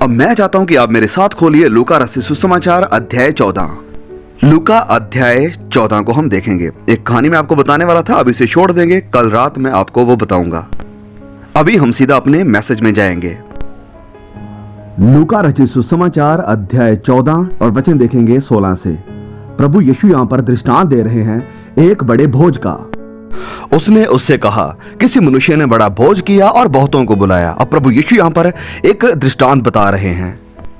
अब मैं चाहता हूं कि आप मेरे साथ खोलिए लूका रचित सुसमाचार अध्याय 14। लूका अध्याय 14 को हम देखेंगे। एक कहानी मैं आपको बताने वाला था, अब इसे छोड़ देंगे, कल रात मैं आपको वो बताऊंगा। अभी हम सीधा अपने मैसेज में जाएंगे। लूका रचित सुसमाचार अध्याय 14 और वचन देखेंगे 16 से। प्रभु यीशु यहाँ पर दृष्टांत दे रहे हैं एक बड़े भोज का। उसने उससे कहा, किसी मनुष्य ने बड़ा भोज किया और बहुतों को बुलाया। अब प्रभु यीशु यहाँ पर एक दृष्टांत बता रहे हैं।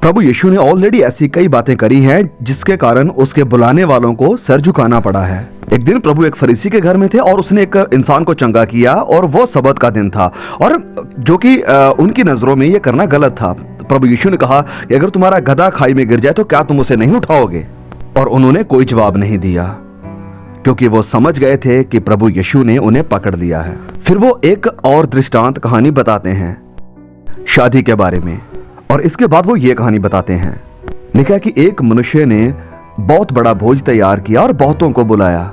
प्रभु यीशु ने ऑलरेडी ऐसी कई बातें करी हैं जिसके कारण उसके बुलाने वालों को सर झुकाना पड़ा है। एक दिन प्रभु एक फरीसी के घर में थे और उसने एक इंसान को चंगा किया और वो सबत का दिन था, और जो कि उनकी नजरों में ये करना गलत था। प्रभु यीशु ने कहा कि अगर तुम्हारा गधा खाई में गिर जाए तो क्या तुम उसे नहीं उठाओगे? और उन्होंने कोई जवाब नहीं दिया, क्योंकि वो समझ गए थे कि प्रभु यीशु ने उन्हें पकड़ लिया है। फिर वो एक और दृष्टांत कहानी बताते हैं शादी के बारे में, और इसके बाद वो ये कहानी बताते हैं। लिखा है कि एक मनुष्य ने बहुत बड़ा भोज तैयार किया और बहुतों को बुलाया,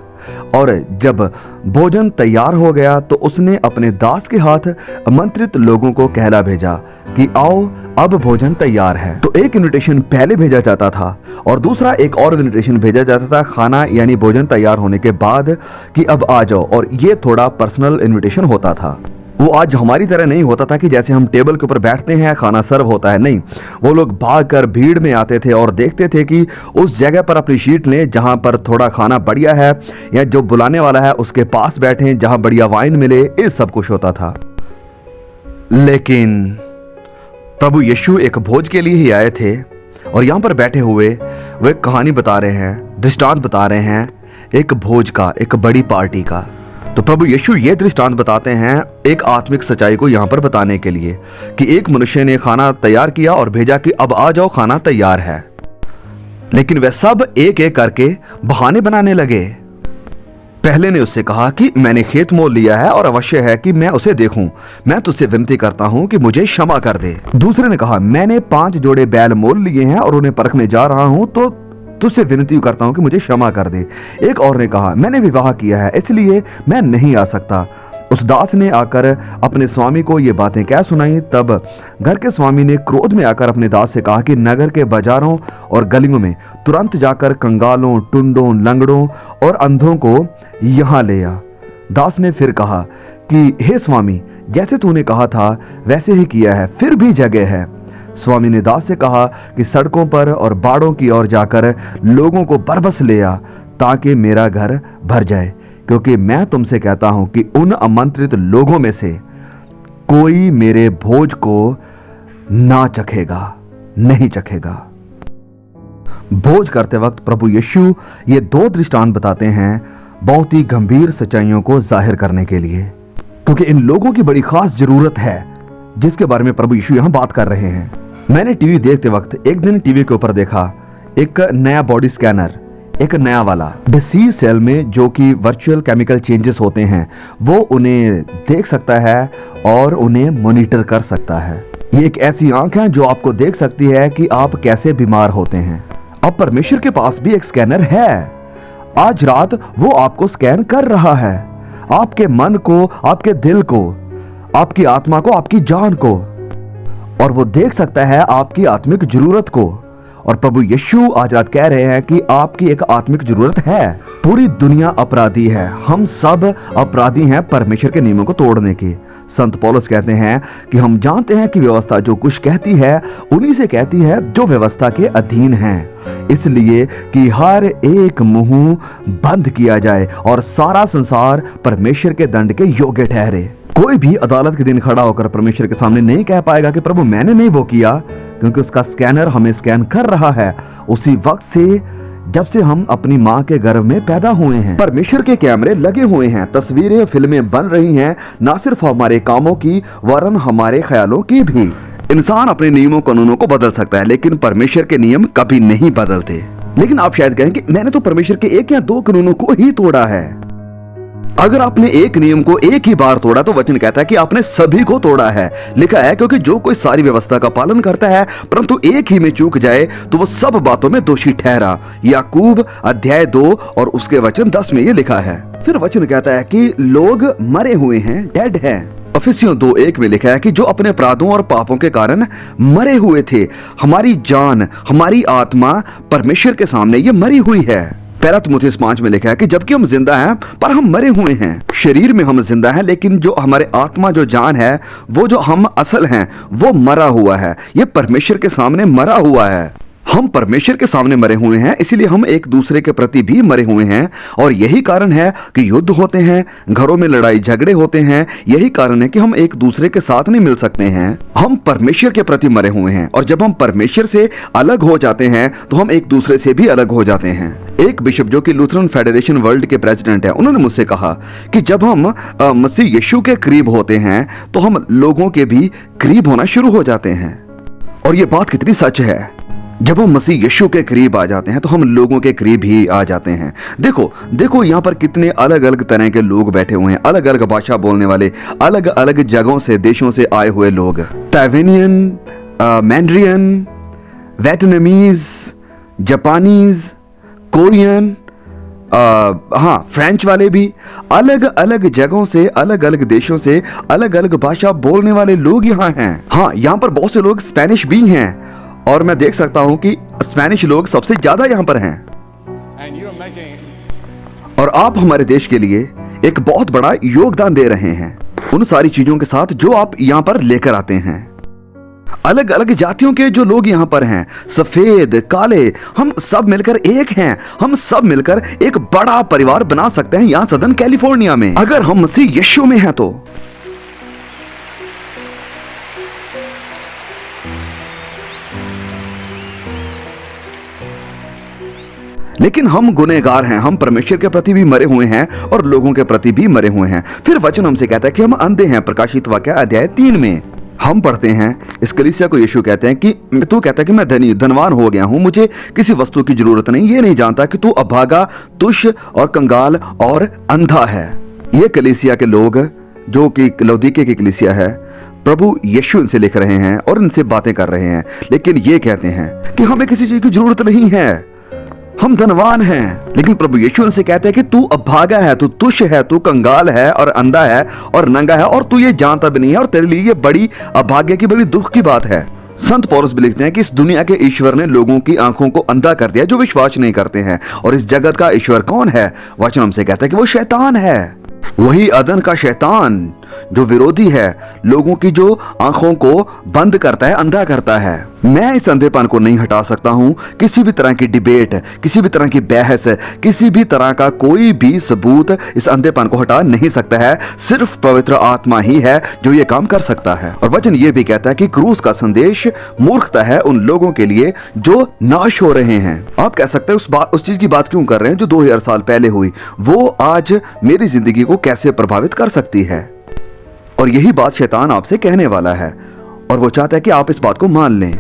और जब भोजन तैयार हो गया तो उसने अपने दास के हाथ आमंत्रित लोगों को कहला भेजा कि आओ, अब भोजन तैयार है। तो एक इनविटेशन पहले भेजा जाता था और दूसरा एक और इनविटेशन भेजा जाता था खाना यानी भोजन तैयार होने के बाद कि अब आ जाओ, और ये थोड़ा पर्सनल इनविटेशन होता था। वो आज हमारी तरह नहीं होता था कि जैसे हम टेबल के ऊपर बैठते हैं खाना सर्व होता है, नहीं। वो लोग भागकर भीड़ में आते थे और देखते थे कि उस जगह पर अपनी सीट लें जहां पर थोड़ा खाना बढ़िया है, या जो बुलाने वाला है उसके पास बैठें जहां बढ़िया वाइन मिले। ये सब कुछ होता था। लेकिन प्रभु यीशु एक भोज के लिए ही आए थे, और यहां पर बैठे हुए वो एक कहानी बता रहे हैं, दृष्टांत बता रहे हैं एक भोज का, एक बड़ी पार्टी का। तो प्रभु यीशु ये दृष्टांत बताते हैं एक आत्मिक सच्चाई को यहाँ पर बताने के लिए कि एक मनुष्य ने खाना तैयार किया और भेजा कि अब आ जाओ, खाना तैयार है। लेकिन वे सब एक एक करके बहाने बनाने लगे। पहले ने उससे कहा कि मैंने खेत मोल लिया है और अवश्य है कि मैं उसे देखूं, मैं तुझसे विनती करता हूं कि मुझे क्षमा कर दे। दूसरे ने कहा, मैंने 5 जोड़े बैल मोल लिए हैं और उन्हें परखने जा रहा हूं, तो तुझसे विनती करता हूं कि मुझे क्षमा कर दे। एक और ने कहा, मैंने विवाह किया है इसलिए मैं नहीं आ सकता। उस दास ने आकर अपने स्वामी को ये बातें क्या सुनाई। तब घर के स्वामी ने क्रोध में आकर अपने दास से कहा कि नगर के बाजारों और गलियों में तुरंत जाकर कंगालों, टुंडों, लंगड़ों और अंधों को यहाँ ले आ। दास ने फिर कहा कि हे स्वामी, जैसे तूने कहा था वैसे ही किया है, फिर भी जगह है। स्वामी ने दास से कहा कि सड़कों पर और बाड़ों की ओर जाकर लोगों को बरबस ले आ, ताकि मेरा घर भर जाए, क्योंकि मैं तुमसे कहता हूं कि उन आमंत्रित लोगों में से कोई मेरे भोज को ना चखेगा, नहीं चखेगा। भोज करते वक्त प्रभु यीशु ये 2 दृष्टांत बताते हैं बहुत ही गंभीर सच्चाइयों को जाहिर करने के लिए, क्योंकि इन लोगों की बड़ी खास जरूरत है जिसके बारे में प्रभु यीशु यहां बात कर रहे हैं। मैंने टीवी देखते वक्त एक दिन टीवी के ऊपर देखा एक नया बॉडी स्कैनर, एक नया वाला डिसीज सेल में जो कि वर्चुअल केमिकल चेंजेस होते हैं, वो उन्हें देख सकता है और उन्हें मॉनिटर कर सकता है। ये एक ऐसी आंख है जो आपको देख सकती है कि आप कैसे बीमार होते हैं। अब परमेश्वर के पास भी एक स्कैनर है। आज रात वो आपको स्कैन कर रहा है, आपके मन को, आपके दिल को, आपकी आत्मा को, आपकी जान को, और वो देख सकता है आपकी आत्मिक जरूरत को। और प्रभु यीशु आज रात कह रहे हैं कि आपकी एक आत्मिक जरूरत है। पूरी दुनिया अपराधी है, हम सब अपराधी हैं परमेश्वर के नियमों को तोड़ने के। संत पौलुस कहते हैं कि हम जानते हैं कि व्यवस्था जो कुछ कहती है उन्हीं से कहती है जो व्यवस्था के अधीन हैं, इसलिए कि हर एक मुंह बंद किया जाए और सारा संसार परमेश्वर के दंड के योग्य ठहरे। कोई भी अदालत के दिन खड़ा होकर परमेश्वर के सामने नहीं कह पाएगा कि प्रभु मैंने नहीं वो किया, क्योंकि उसका स्कैनर हमें स्कैन कर रहा है उसी वक्त से जब से हम अपनी माँ के गर्भ में पैदा हुए हैं। परमेश्वर के कैमरे लगे हुए हैं, तस्वीरें, फिल्में बन रही हैं, ना सिर्फ हमारे कामों की वरन हमारे ख्यालों की भी। इंसान अपने नियमों कानूनों को बदल सकता है, लेकिन परमेश्वर के नियम कभी नहीं बदलते। लेकिन आप शायद कहें कि मैंने तो परमेश्वर के 1 या 2 कानूनों को ही तोड़ा है। अगर आपने एक नियम को एक ही बार तोड़ा तो वचन कहता है कि आपने सभी को तोड़ा है। लिखा है, क्योंकि जो कोई सारी व्यवस्था का पालन करता है परंतु एक ही में चूक जाए तो वो सब बातों में दोषी ठहरा। याकूब अध्याय 2 और उसके वचन 10 में ये लिखा है। फिर वचन कहता है कि लोग मरे हुए हैं, डेड हैं। इफिसियों 2:1 में लिखा है कि जो अपने अपराधों और पापों के कारण मरे हुए थे, हमारी जान, हमारी आत्मा परमेश्वर के सामने ये मरी हुई है। पहला तिमुथियुस 5 में लिखा है कि जबकि हम जिंदा हैं पर हम मरे हुए हैं। शरीर में हम जिंदा हैं, लेकिन जो हमारे आत्मा, जो जान है, वो जो हम असल हैं, वो मरा हुआ है। ये परमेश्वर के सामने मरा हुआ है। हम परमेश्वर के सामने मरे हुए हैं, इसीलिए हम एक दूसरे के प्रति भी मरे हुए हैं। और यही कारण है कि युद्ध होते हैं, घरों में लड़ाई झगड़े होते हैं। यही कारण है कि हम एक दूसरे के साथ नहीं मिल सकते हैं। हम परमेश्वर के प्रति मरे हुए हैं, और जब हम परमेश्वर से अलग हो जाते हैं तो हम एक दूसरे से भी अलग हो जाते हैं। एक बिशप जो कि लूथरन फेडरेशन वर्ल्ड के प्रेसिडेंट है, उन्होंने मुझसे कहा कि जब हम मसीह यीशु के करीब होते हैं तो हम लोगों के भी करीब होना शुरू हो जाते हैं। और ये बात कितनी सच है। जब हम मसीह यीशु के करीब आ जाते हैं तो हम लोगों के करीब ही आ जाते हैं। देखो यहाँ पर कितने अलग अलग तरह के लोग बैठे हुए हैं, अलग अलग भाषा बोलने वाले, अलग अलग जगहों से, देशों से आए हुए लोग। ताइवानियन, मैंड्रियन, वियतनामीज, जापानीज, कोरियन, हाँ, फ्रेंच वाले भी, अलग अलग जगहों से, अलग अलग देशों से, अलग अलग भाषा बोलने वाले लोग यहाँ हैं। हाँ, यहाँ पर बहुत से लोग स्पेनिश भी हैं, और मैं देख सकता हूं कि स्पेनिश लोग सबसे ज्यादा यहां पर हैं। और आप हमारे देश के लिए एक बहुत बड़ा योगदान दे रहे हैं उन सारी चीजों के साथ जो आप यहां पर लेकर आते हैं। अलग अलग जातियों के जो लोग यहां पर हैं, सफेद, काले, हम सब मिलकर एक हैं। हम सब मिलकर एक बड़ा परिवार बना सकते हैं यहां सदर्न कैलिफोर्निया में, अगर हम मसीह यीशु में हैं तो। लेकिन हम गुनहगार हैं, हम परमेश्वर के प्रति भी मरे हुए हैं और लोगों के प्रति भी मरे हुए हैं। फिर वचन हमसे कहता है कि हम अंधे हैं। प्रकाशित वाक्य अध्याय 3 में हम पढ़ते हैं, इस कलीसिया को यीशु कहते हैं कि तू कहता है कि मैं धनवान हो गया हूं, मुझे किसी वस्तु की जरूरत नहीं। ये नहीं जानता कि तू अभागा, तुष और कंगाल और अंधा है। ये कलीसिया के लोग, जो कि लौदीके की कलीसिया है, प्रभु यीशु इनसे लिख रहे हैं और इनसे बातें कर रहे हैं, लेकिन ये कहते हैं कि हमें किसी चीज की जरूरत नहीं है, हम धनवान हैं। लेकिन प्रभु यीशु उनसे कहते हैं कि तू अभागा है, तू तुच्छ है, तू कंगाल है और अंधा है और नंगा है, और तू ये जानता भी नहीं है, और तेरे लिए ये बड़ी अभाग्य की, बड़ी दुख की बात है। संत पौलुस भी लिखते हैं कि इस दुनिया के ईश्वर ने लोगों की आंखों को अंधा कर दिया जो विश्वास नहीं करते हैं। और इस जगत का ईश्वर कौन है? वचन हमसे कहता है कि वो शैतान है, वही अदन का शैतान जो विरोधी है, लोगों की जो आंखों को बंद करता है, अंधा करता है। मैं इस अंधेपन को नहीं हटा सकता हूं। किसी भी तरह की डिबेट, किसी भी तरह की बहस, किसी भी तरह का कोई भी सबूत इस अंधेपन को हटा नहीं सकता है। सिर्फ पवित्र आत्मा ही है जो ये काम कर सकता है। और वचन ये भी कहता है कि क्रूस का संदेश मूर्खता है उन लोगों के लिए जो नाश हो रहे हैं। आप कह सकते हैं उस चीज की बात क्यों कर रहे हैं जो 2000 साल पहले हुई, वो आज मेरी जिंदगी को कैसे प्रभावित कर सकती है। और यही बात शैतान आपसे कहने वाला है, और वो चाहता है कि आप इस बात को मान लें।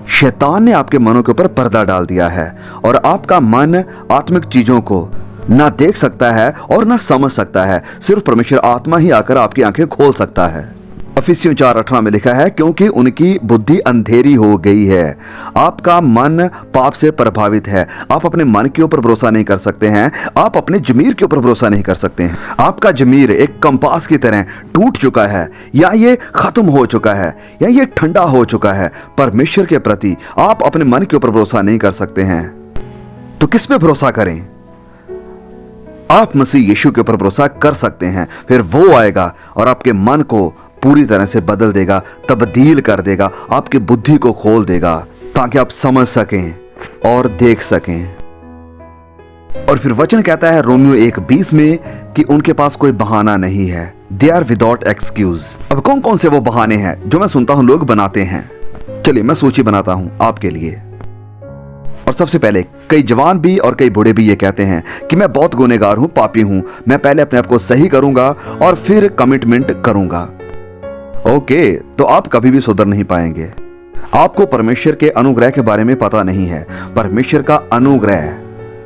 शैतान ने आपके मनों के ऊपर पर्दा डाल दिया है, और आपका मन आत्मिक चीजों को ना देख सकता है और ना समझ सकता है। सिर्फ परमेश्वर आत्मा ही आकर आपकी आंखें खोल सकता है। इफिसियों 4:18 में लिखा है, क्योंकि उनकी बुद्धि अंधेरी हो गई है। आपका मन पाप से प्रभावित है। आप अपने मन के ऊपर भरोसा नहीं कर सकते हैं, आप अपने जमीर के ऊपर भरोसा नहीं कर सकते हैं। आपका जमीर एक कंपास की तरह टूट चुका है, या ये खत्म हो चुका है, या ये ठंडा हो चुका है। परमेश्वर के प्रति आप अपने मन के ऊपर भरोसा नहीं कर सकते हैं, तो किस पे भरोसा करें? आप मसीह यीशु के ऊपर भरोसा कर सकते हैं। फिर वो आएगा और आपके मन को पूरी तरह से बदल देगा, तब्दील कर देगा, आपकी बुद्धि को खोल देगा, ताकि आप समझ सकें और देख सकें। और फिर वचन कहता है रोमियो 1:20 में कि उनके पास कोई बहाना नहीं है। They are without excuse. अब कौन कौन से वो बहाने हैं जो मैं सुनता हूं लोग बनाते हैं? चलिए मैं सूची बनाता हूं आपके लिए। और सबसे पहले कई जवान भी और कई बूढ़े भी ये कहते हैं कि मैं बहुत गुनहगार हूं, पापी हूं, मैं पहले अपने आप को सही करूंगा और फिर कमिटमेंट करूंगा। ओके, तो आप कभी भी सुधर नहीं पाएंगे। आपको परमेश्वर के अनुग्रह के बारे में पता नहीं है। परमेश्वर का अनुग्रह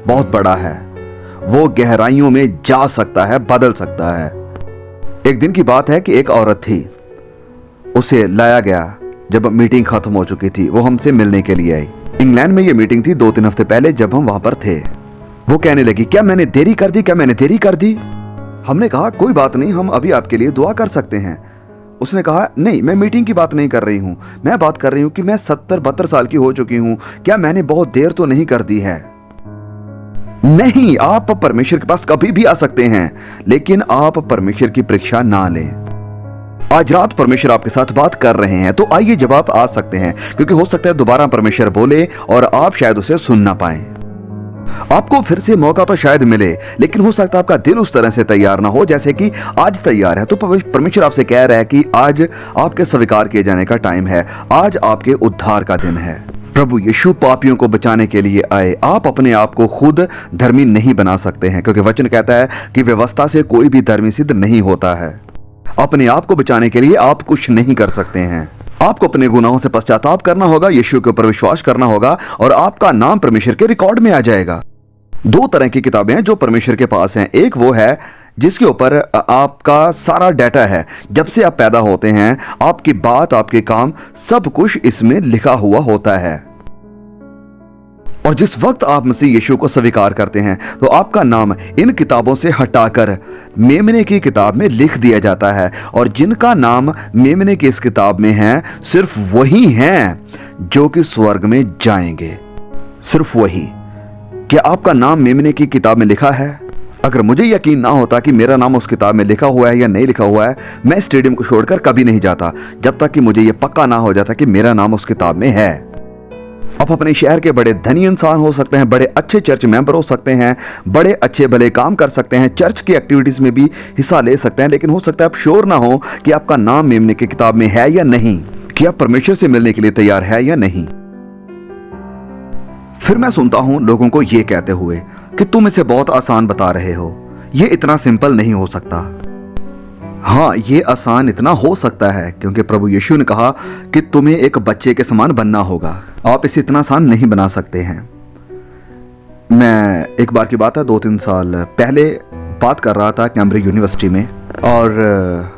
बहुत बड़ा है, वो गहराइयों में जा सकता है, बदल सकता है। एक दिन की बात है कि एक औरत थी, उसे लाया गया जब मीटिंग खत्म हो चुकी थी। वो हमसे मिलने के लिए आई। इंग्लैंड में ये मीटिंग थी 2-3 हफ्ते पहले जब हम वहां पर थे। वो कहने लगी, क्या मैंने देरी कर दी, क्या मैंने देरी कर दी? हमने कहा कोई बात नहीं, हम अभी आपके लिए दुआ कर सकते हैं। उसने कहा, नहीं, मैं मीटिंग की बात नहीं कर रही हूं, मैं बात कर रही हूं कि मैं 70-72 साल की हो चुकी हूं, क्या मैंने बहुत देर तो नहीं कर दी है? नहीं, आप परमेश्वर के पास कभी भी आ सकते हैं, लेकिन आप परमेश्वर की परीक्षा ना लें। आज रात परमेश्वर आपके साथ बात कर रहे हैं, तो आइए जब आप आ सकते हैं, क्योंकि हो सकता है दोबारा परमेश्वर बोले और आप शायद उसे सुन ना पाएं। आपको फिर से मौका तो शायद मिले, लेकिन हो सकता है आपका दिल उस तरह से तैयार ना हो जैसे कि आज तैयार है। तो परमेश्वर आपसे कह रहा है कि आज आपके स्वीकार किए जाने का टाइम है, आज आपके उद्धार का दिन है। प्रभु यीशु पापियों को बचाने के लिए आए। आप अपने आप को खुद धर्मी नहीं बना सकते हैं, क्योंकि वचन कहता है कि व्यवस्था से कोई भी धर्मी सिद्ध नहीं होता है। अपने आप को बचाने के लिए आप कुछ नहीं कर सकते हैं। आपको अपने गुनाहों से पश्चाताप करना होगा, यीशु के ऊपर विश्वास करना होगा, और आपका नाम परमेश्वर के रिकॉर्ड में आ जाएगा। दो तरह की किताबें हैं जो परमेश्वर के पास हैं। एक वो है जिसके ऊपर आपका सारा डाटा है, जब से आप पैदा होते हैं, आपकी बात, आपके काम, सब कुछ इसमें लिखा हुआ होता है। और जिस वक्त आप मसीह यीशु को स्वीकार करते हैं, तो आपका नाम इन किताबों से हटाकर मेमने की किताब में लिख दिया जाता है। और जिनका नाम मेमने की इस किताब में है, सिर्फ वही हैं जो कि स्वर्ग में जाएंगे। सिर्फ वही। क्या आपका नाम मेमने की किताब में लिखा है? अगर मुझे यकीन ना होता कि मेरा नाम उस किताब में लिखा हुआ है या नहीं लिखा हुआ है, मैं स्टेडियम को छोड़कर कभी नहीं जाता, जब तक कि मुझे यह पक्का ना हो जाता कि मेरा नाम उस किताब में है। आप अपने शहर के बड़े धनी इंसान हो सकते हैं, बड़े अच्छे चर्च मेंबर हो सकते हैं, बड़े अच्छे भले काम कर सकते हैं, चर्च की एक्टिविटीज में भी हिस्सा ले सकते हैं, लेकिन हो सकता है आप श्योर ना हो कि आपका नाम मेमने की किताब में है या नहीं, कि आप परमेश्वर से मिलने के लिए तैयार है या नहीं। फिर मैं सुनता हूं लोगों को यह कहते हुए कि तुम इसे बहुत आसान बता रहे हो, यह इतना सिंपल नहीं हो सकता। हाँ, ये आसान इतना हो सकता है, क्योंकि प्रभु यीशु ने कहा कि तुम्हें एक बच्चे के समान बनना होगा। आप इसे इतना आसान नहीं बना सकते हैं। मैं एक बार की बात है, 2-3 साल पहले बात कर रहा था कैम्ब्रिज यूनिवर्सिटी में, और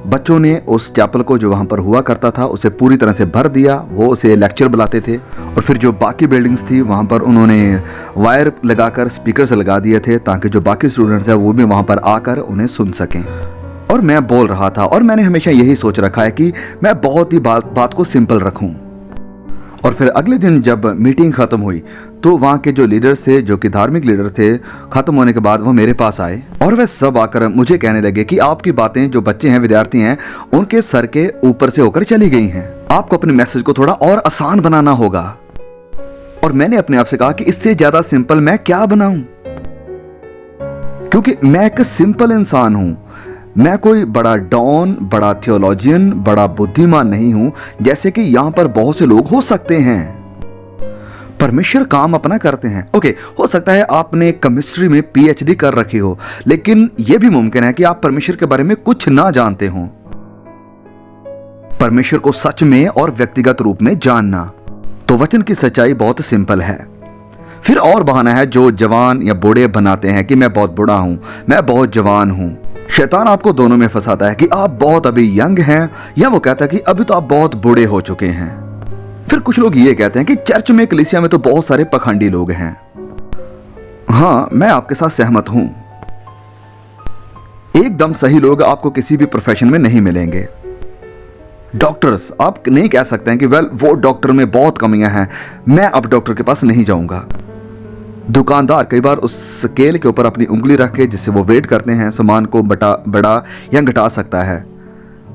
बच्चों ने उस चैपल को जो वहाँ पर हुआ करता था उसे पूरी तरह से भर दिया। वो उसे लेक्चर बुलाते थे, और फिर जो बाकी बिल्डिंग्स थी वहाँ पर उन्होंने वायर लगाकर स्पीकर्स लगा दिए थे ताकि जो बाकी स्टूडेंट्स हैं वो भी वहाँ पर आकर उन्हें सुन सकें। और मैं बोल रहा था, और मैंने हमेशा यही सोच रखा है कि मैं बहुत ही बात को सिंपल रखूं। और फिर अगले दिन जब मीटिंग खत्म हुई, तो वहाँ के जो लीडर्स थे, जो कि धार्मिक लीडर थे, खत्म होने के बाद वो मेरे पास आए और वे सब आकर मुझे कहने लगे कि आपकी बातें जो बच्चे हैं, विद्यार्थी हैं, उनके सर के ऊपर से होकर चली गई हैं। आपको अपने मैसेज को थोड़ा और आसान बनाना होगा। और मैंने अपने आप से कहा कि इससे ज्यादा सिंपल मैं क्या बनाऊं, क्योंकि मैं एक सिंपल इंसान हूं। मैं कोई बड़ा डॉन, बड़ा थियोलॉजियन, बड़ा बुद्धिमान नहीं हूं, जैसे कि यहां पर बहुत से लोग हो सकते हैं। परमेश्वर काम अपना करते हैं। ओके, हो सकता है आपने केमिस्ट्री में पीएचडी कर रखी हो, लेकिन यह भी मुमकिन है कि आप परमेश्वर के बारे में कुछ ना जानते हो। परमेश्वर को सच में और व्यक्तिगत रूप में जानना, तो वचन की सच्चाई बहुत सिंपल है। फिर और बहाना है जो जवान या बूढ़े बनाते हैं कि मैं बहुत बूढ़ा हूं, मैं बहुत जवान हूं। शैतान आपको दोनों में फंसाता है कि आप बहुत अभी यंग हैं, या वो कहता है कि अभी तो आप बहुत बूढ़े हो चुके हैं। फिर कुछ लोग ये कहते हैं कि चर्च में, कलीसिया में तो बहुत सारे पखंडी लोग हैं। हाँ, मैं आपके साथ सहमत हूं। एकदम सही लोग आपको किसी भी प्रोफेशन में नहीं मिलेंगे। डॉक्टर्स, आप नहीं कह सकते हैं कि वेल वो डॉक्टर में बहुत कमियां हैं, मैं अब डॉक्टर के पास नहीं जाऊंगा। दुकानदार कई बार उस स्केल के ऊपर अपनी उंगली रख के, जिससे वो वेट करते हैं, सामान को बढ़ा या घटा सकता है।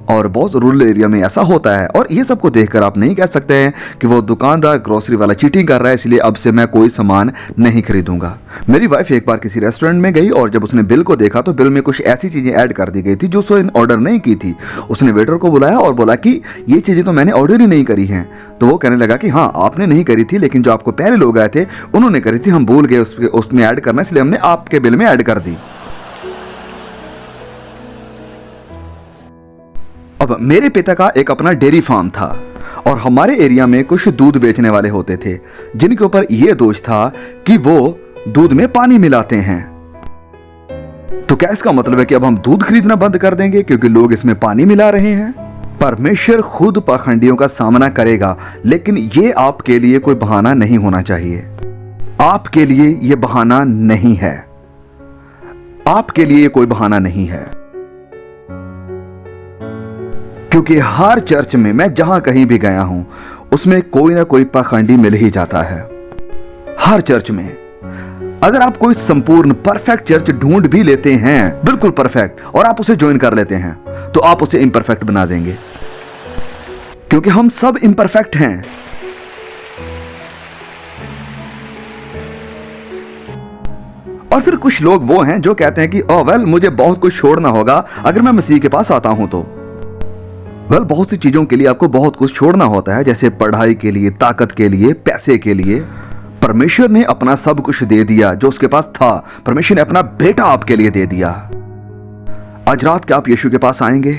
और बहुत रूरल एरिया में ऐसा होता है। और ये सबको देखकर आप नहीं कह सकते हैं कि वो दुकानदार, ग्रोसरी वाला चीटिंग कर रहा है, इसलिए अब से मैं कोई सामान नहीं खरीदूंगा। मेरी वाइफ एक बार किसी रेस्टोरेंट में गई, और जब उसने बिल को देखा तो बिल में कुछ ऐसी चीजें ऐड कर दी गई थी जो उसने ऑर्डर नहीं की थी। उसने वेटर को बुलाया और बोला कि ये चीजें तो मैंने ऑर्डर ही नहीं करी हैं। तो वो कहने लगा कि हाँ, आपने नहीं करी थी, लेकिन जो आपको पहले लोग आए थे उन्होंने करी थी, हम भूल गए उसमें ऐड करना, इसलिए हमने आपके बिल में ऐड कर दी। अब मेरे पिता का एक अपना डेयरी फार्म था, और हमारे एरिया में कुछ दूध बेचने वाले होते थे जिनके ऊपर यह दोष था कि वो दूध में पानी मिलाते हैं। तो क्या इसका मतलब है कि अब हम दूध खरीदना बंद कर देंगे क्योंकि लोग इसमें पानी मिला रहे हैं? परमेश्वर खुद पाखंडियों का सामना करेगा, लेकिन ये आपके लिए कोई बहाना नहीं होना चाहिए। आपके लिए यह बहाना नहीं है। आपके लिए कोई बहाना नहीं है। क्योंकि हर चर्च में मैं जहां कहीं भी गया हूं उसमें कोई ना कोई पाखंडी मिल ही जाता है। हर चर्च में अगर आप कोई संपूर्ण परफेक्ट चर्च ढूंढ भी लेते हैं, बिल्कुल परफेक्ट, और आप उसे ज्वाइन कर लेते हैं, तो आप उसे इम्परफेक्ट बना देंगे, क्योंकि हम सब इम्परफेक्ट हैं। और फिर कुछ लोग वो हैं जो कहते हैं कि ओह वेल, मुझे बहुत कुछ छोड़ना होगा अगर मैं मसीह के पास आता हूं तो। वेल, बहुत सी चीजों के लिए आपको बहुत कुछ छोड़ना होता है, जैसे पढ़ाई के लिए, ताकत के लिए, पैसे के लिए। परमेश्वर ने अपना सब कुछ दे दिया जो उसके पास था। परमेश्वर ने अपना बेटा आपके लिए दे दिया। आज रात क्या आप यीशु के पास आएंगे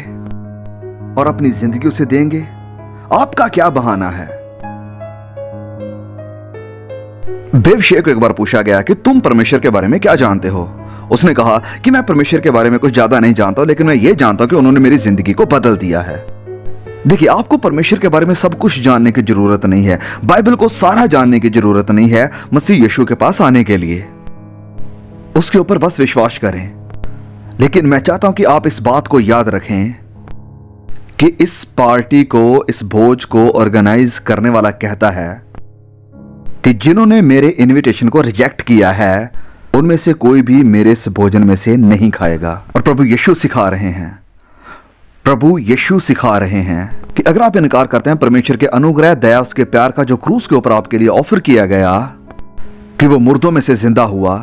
और अपनी जिंदगी उसे देंगे? आपका क्या बहाना है? बेवशेक को एक बार पूछा गया कि तुम परमेश्वर के बारे में क्या जानते हो? उसने कहा कि मैं परमेश्वर के बारे में कुछ ज्यादा नहीं जानता, लेकिन मैं ये जानता हूं कि उन्होंने मेरी जिंदगी को बदल दिया है। देखिए, आपको परमेश्वर के बारे में सब कुछ जानने की जरूरत नहीं है, बाइबल को सारा जानने की जरूरत नहीं है मसीह यीशु के पास आने के लिए। उसके ऊपर बस विश्वास करें। लेकिन मैं चाहता हूं कि आप इस बात को याद रखें कि इस पार्टी को, इस भोज को ऑर्गेनाइज करने वाला कहता है कि जिन्होंने मेरे इनविटेशन को रिजेक्ट किया है उनमें से कोई भी मेरे इस भोजन में से नहीं खाएगा। और प्रभु यीशु सिखा रहे हैं, प्रभु यीशु सिखा रहे हैं कि अगर आप इनकार करते हैं परमेश्वर के अनुग्रह, दया, उसके प्यार का जो क्रूस के ऊपर आपके लिए ऑफर किया गया कि वो मुर्दों में से जिंदा हुआ,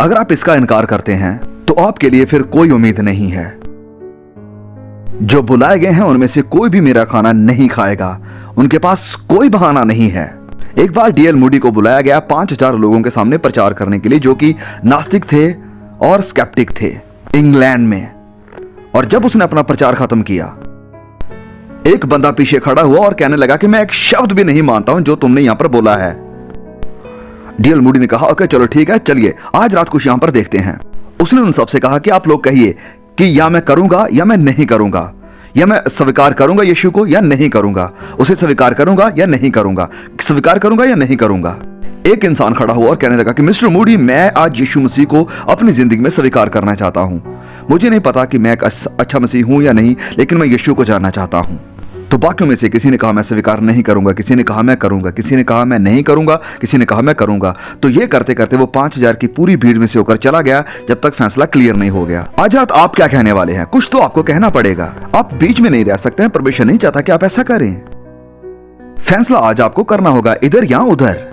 अगर आप इसका इनकार करते हैं तो आपके लिए फिर कोई उम्मीद नहीं है। जो बुलाए गए हैं उनमें से कोई भी मेरा खाना नहीं खाएगा। उनके पास कोई बहाना नहीं है। एक बार डीएल मूडी को बुलाया गया 5000 लोगों के सामने प्रचार करने के लिए, जो कि नास्तिक थे और स्केप्टिक थे, इंग्लैंड में। और जब उसने अपना प्रचार खत्म किया, एक बंदा पीछे खड़ा हुआ और कहने लगा कि मैं एक शब्द भी नहीं मानता हूं जो तुमने यहां पर बोला है। डीएल मूडी ने कहा ओके चलो ठीक है, चलिए आज रात कुछ यहां पर देखते हैं। उसने उन सबसे कहा कि आप लोग कहिए कि या मैं करूंगा या मैं नहीं करूंगा, या मैं स्वीकार करूंगा यीशु को या नहीं करूंगा, उसे स्वीकार करूंगा या नहीं करूंगा, स्वीकार करूंगा या नहीं करूंगा। एक इंसान खड़ा हुआ और कहने लगा कि मिस्टर मूडी, मैं आज यीशु मसीह को अपनी जिंदगी में स्वीकार करना चाहता हूं। मुझे नहीं पता कि मैं एक अच्छा मसीह हूं या नहीं, लेकिन मैं यीशु को जानना चाहता हूं। तो बाकियों में से किसी ने कहा मैं स्वीकार नहीं करूंगा, किसी ने कहा मैं करूंगा, किसी ने कहा मैं नहीं करूंगा, किसी ने कहा मैं करूंगा। तो ये करते करते वो 5000 की पूरी भीड़ में से होकर चला गया जब तक फैसला क्लियर नहीं हो गया। आज रात आप क्या कहने वाले हैं? कुछ तो आपको कहना पड़ेगा। आप बीच में नहीं रह सकते हैं। परमेश्वर नहीं चाहता कि आप ऐसा करें। फैसला आज आपको करना होगा, इधर या उधर।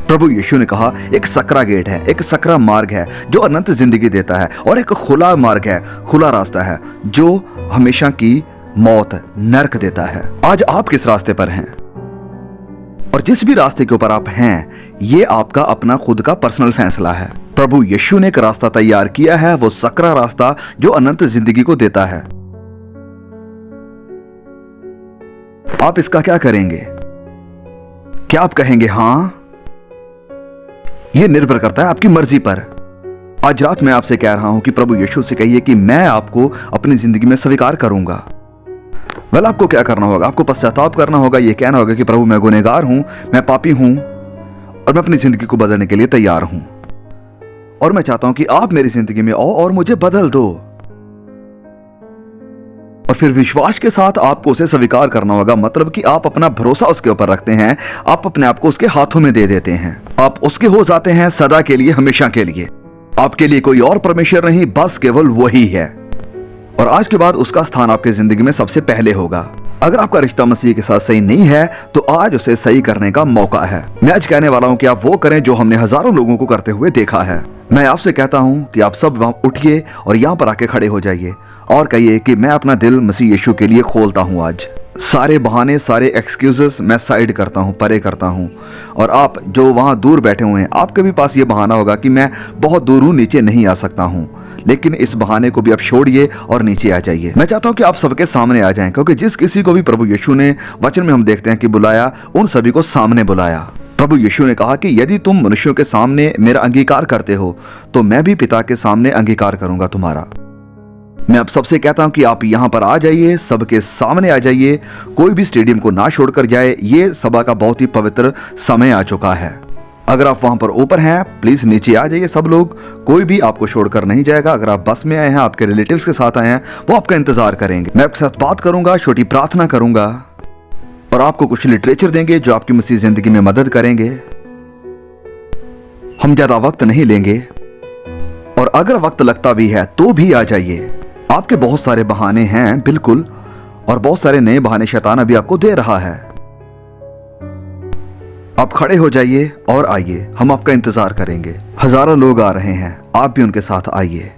प्रभु यीशु ने कहा एक सकरा गेट है, एक सकरा मार्ग है जो अनंत जिंदगी देता है, और एक खुला मार्ग है, खुला रास्ता है जो हमेशा की मौत, नरक देता है। आज आप किस रास्ते पर हैं? और जिस भी रास्ते के ऊपर आप हैं, ये आपका अपना खुद का पर्सनल फैसला है। प्रभु यीशु ने एक रास्ता तैयार किया है, वो सकरा रास्ता जो अनंत जिंदगी को देता है। आप इसका क्या करेंगे? क्या आप कहेंगे हां? यह निर्भर करता है आपकी मर्जी पर। आज रात मैं आपसे कह रहा हूं कि प्रभु यीशु से कहिए कि मैं आपको अपनी जिंदगी में स्वीकार करूंगा। वेल, आपको क्या करना होगा? आपको पश्चाताप करना होगा, यह कहना होगा कि प्रभु मैं गुनहगार हूं, मैं पापी हूं और मैं अपनी जिंदगी को बदलने के लिए तैयार हूं, और मैं चाहता हूं कि आप मेरी जिंदगी में आओ और मुझे बदल दो। और फिर विश्वास के साथ आपको उसे स्वीकार करना होगा, मतलब कि आप अपना भरोसा उसके ऊपर रखते हैं, आप अपने आप को उसके हाथों में दे देते हैं, आप उसके हो जाते हैं सदा के लिए, हमेशा के लिए। आपके लिए कोई और परमेश्वर नहीं, बस केवल वही है। और आज के बाद उसका स्थान आपकी जिंदगी में सबसे पहले होगा। अगर आपका रिश्ता मसीह के साथ सही नहीं है तो आज उसे सही करने का मौका है। मैं आज कहने वाला हूं कि आप वो करें जो हमने हजारों लोगों को करते हुए देखा है। मैं आपसे कहता हूं कि आप सब वहां उठिए और यहां पर आके खड़े हो जाइए और कहिए कि मैं अपना दिल मसीह यीशु के लिए खोलता हूं। आज सारे बहाने, सारे एक्सक्यूजेस मैं साइड करता हूं, परे करता हूं। और आप जो वहां दूर बैठे हुए हैं, आपके भी पास ये बहाना होगा कि मैं बहुत दूर हूं, नीचे नहीं आ सकता हूं, लेकिन इस बहाने को भी आप छोड़िए और नीचे आ जाइए। मैं चाहता हूं कि आप सबके सामने आ जाएं, क्योंकि जिस किसी को भी प्रभु यीशु ने वचन में हम देखते हैं कि बुलाया, उन सभी को सामने बुलाया। प्रभु यीशु ने कहा कि यदि तुम मनुष्यों के सामने मेरा अंगीकार करते हो तो मैं भी पिता के सामने अंगीकार करूंगा तुम्हारा। मैं आप सबसे कहता हूं कि आप यहां पर आ जाइए, सबके सामने आ जाइए, कोई भी स्टेडियम को ना छोड़कर जाए। ये सभा का बहुत ही पवित्र समय आ चुका है। अगर आप वहां पर ऊपर हैं, प्लीज नीचे आ जाइए सब लोग, कोई भी आपको छोड़कर नहीं जाएगा। अगर आप बस में आए हैं, आपके रिलेटिव्स के साथ आए हैं, वो आपका इंतजार करेंगे। मैं आपके साथ बात करूंगा, छोटी प्रार्थना करूंगा और आपको कुछ लिटरेचर देंगे जो आपकी मसीह जिंदगी में मदद करेंगे। हम ज्यादा वक्त नहीं लेंगे और अगर वक्त लगता भी है तो भी आ जाइए। आपके बहुत सारे बहाने हैं बिल्कुल, और बहुत सारे नए बहाने शैतान अभी आपको दे रहा है। आप खड़े हो जाइए और आइए, हम आपका इंतजार करेंगे। हजारों लोग आ रहे हैं, आप भी उनके साथ आइए।